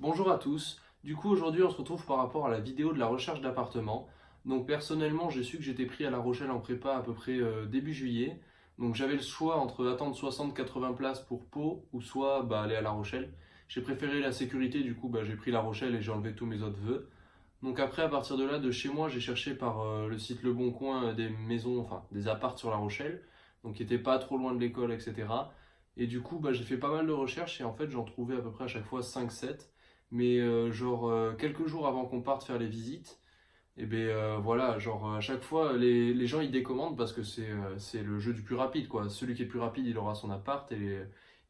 Bonjour à tous. Du coup, aujourd'hui, on se retrouve par rapport à la vidéo de la recherche d'appartement. Donc, personnellement, j'ai su que j'étais pris à La Rochelle en prépa à peu près début juillet. Donc, j'avais le choix entre attendre 60-80 places pour Pau ou soit aller à La Rochelle. J'ai préféré la sécurité, du coup, j'ai pris La Rochelle et j'ai enlevé tous mes autres vœux. Donc, après, à partir de là, de chez moi, j'ai cherché par le site Le Bon Coin des maisons, enfin des apparts sur La Rochelle, donc qui n'étaient pas trop loin de l'école, etc. Et du coup, j'ai fait pas mal de recherches et en fait, j'en trouvais à peu près à chaque fois 5-7. Mais quelques jours avant qu'on parte faire les visites, et ben voilà, genre à chaque fois les gens ils décommandent parce que c'est le jeu du plus rapide quoi. Celui qui est plus rapide il aura son appart et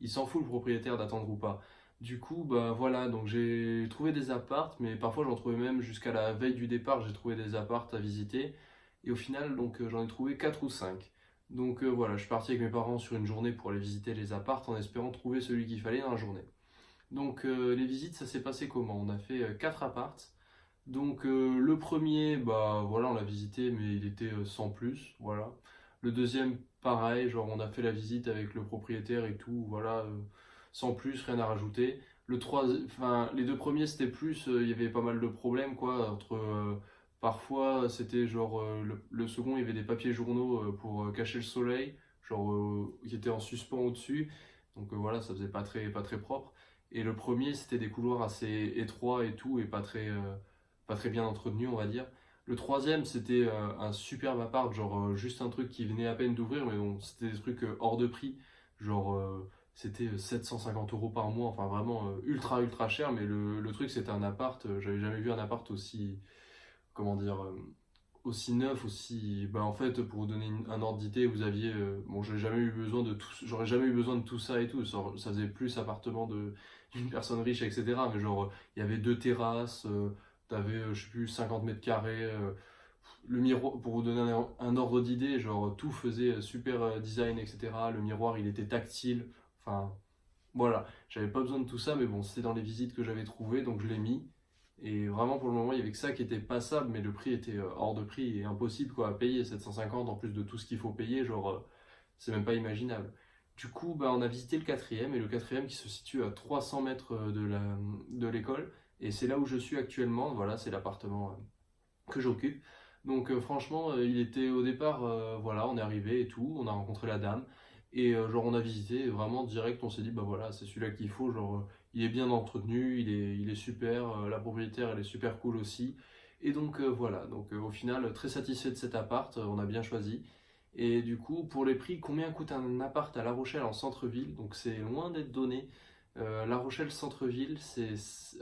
il s'en fout le propriétaire d'attendre ou pas. Du coup voilà, donc j'ai trouvé des apparts, mais parfois j'en trouvais même jusqu'à la veille du départ, j'ai trouvé des apparts à visiter. Et au final donc j'en ai trouvé 4 ou 5. Donc voilà, je suis parti avec mes parents sur une journée pour aller visiter les apparts en espérant trouver celui qu'il fallait dans la journée. Donc les visites, ça s'est passé comment? On a fait 4 apparts. Donc le premier, voilà, on l'a visité, mais il était sans plus, voilà. Le deuxième, pareil, genre on a fait la visite avec le propriétaire et tout, voilà, sans plus, rien à rajouter. Enfin, les deux premiers, c'était plus, il y avait pas mal de problèmes, quoi, parfois, c'était genre, le second, il y avait des papiers journaux pour cacher le soleil, genre, qui étaient en suspens au-dessus, donc voilà, ça faisait pas très propre. Et le premier, c'était des couloirs assez étroits et tout, et pas très bien entretenu, on va dire. Le troisième, c'était un superbe appart, genre juste un truc qui venait à peine d'ouvrir, mais bon, c'était des trucs hors de prix. Genre, c'était 750 euros par mois, enfin vraiment ultra cher, mais le truc, c'était un appart. J'avais jamais vu un appart aussi, comment dire, aussi neuf, aussi. En fait, pour vous donner un ordre d'idée, vous aviez. Bon, j'ai jamais eu besoin de tout, j'aurais jamais eu besoin de tout ça et tout. Ça faisait plus appartement d'une personne riche, etc. Mais genre, il y avait 2 terrasses, t'avais, je sais plus, 50 mètres carrés. Le miroir, pour vous donner un ordre d'idée, genre, tout faisait super design, etc. Le miroir, il était tactile. Enfin, voilà. J'avais pas besoin de tout ça, mais bon, c'était dans les visites que j'avais trouvées, donc je l'ai mis. Et vraiment, pour le moment, il y avait que ça qui était passable, mais le prix était hors de prix et impossible quoi, à payer. 750 en plus de tout ce qu'il faut payer, genre, c'est même pas imaginable. Du coup, on a visité le quatrième, et le quatrième qui se situe à 300 mètres de l'école. Et c'est là où je suis actuellement, voilà, c'est l'appartement que j'occupe. Donc franchement, il était au départ, voilà, on est arrivé et tout, on a rencontré la dame et genre on a visité et vraiment direct on s'est dit bah voilà c'est celui-là qu'il faut, genre il est bien entretenu, il est super, la propriétaire elle est super cool aussi et donc voilà, donc au final très satisfait de cet appart, on a bien choisi. Et du coup pour les prix, combien coûte un appart à La Rochelle en centre-ville, donc c'est loin d'être donné. La Rochelle centre-ville,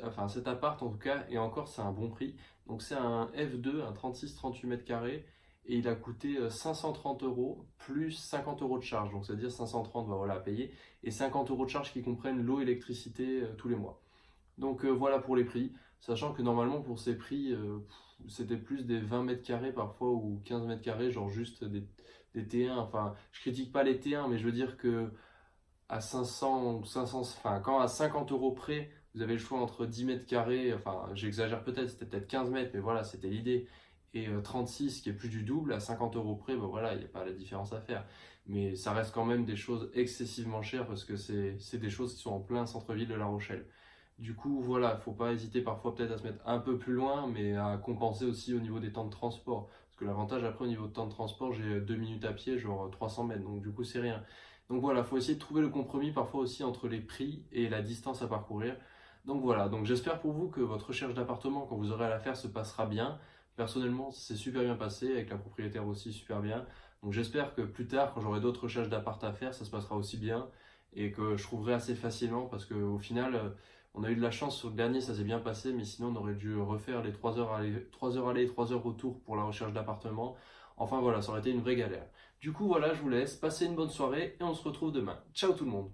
enfin cet appart en tout cas, et encore c'est un bon prix. Donc c'est un F2, un 36-38 mètres carrés, et il a coûté 530 euros plus 50 euros de charge. Donc c'est-à-dire 530 voilà, à payer, et 50 euros de charge qui comprennent l'eau, électricité tous les mois. Donc voilà pour les prix, sachant que normalement pour ces prix, c'était plus des 20 mètres carrés parfois ou 15 mètres carrés, genre juste des T1. Enfin, je critique pas les T1, mais je veux dire que à 500 ou 500, enfin, quand à 50 euros près, vous avez le choix entre 10 mètres carrés, enfin, j'exagère peut-être, c'était peut-être 15 mètres, mais voilà, c'était l'idée, et 36, qui est plus du double, à 50 euros près, voilà, il n'y a pas la différence à faire. Mais ça reste quand même des choses excessivement chères parce que c'est des choses qui sont en plein centre-ville de La Rochelle. Du coup, voilà, il ne faut pas hésiter parfois peut-être à se mettre un peu plus loin, mais à compenser aussi au niveau des temps de transport. Parce que l'avantage après au niveau de temps de transport, j'ai 2 minutes à pied, genre 300 mètres, donc du coup c'est rien. Donc voilà, il faut essayer de trouver le compromis parfois aussi entre les prix et la distance à parcourir. Donc voilà, donc j'espère pour vous que votre recherche d'appartement, quand vous aurez à la faire, se passera bien. Personnellement, c'est super bien passé, avec la propriétaire aussi super bien. Donc j'espère que plus tard, quand j'aurai d'autres recherches d'appart à faire, ça se passera aussi bien et que je trouverai assez facilement parce qu'au final, on a eu de la chance sur le dernier, ça s'est bien passé, mais sinon on aurait dû refaire les 3 heures aller, 3 heures aller, 3 heures retour pour la recherche d'appartement. Enfin voilà, ça aurait été une vraie galère. Du coup voilà, je vous laisse, passez une bonne soirée et on se retrouve demain. Ciao tout le monde!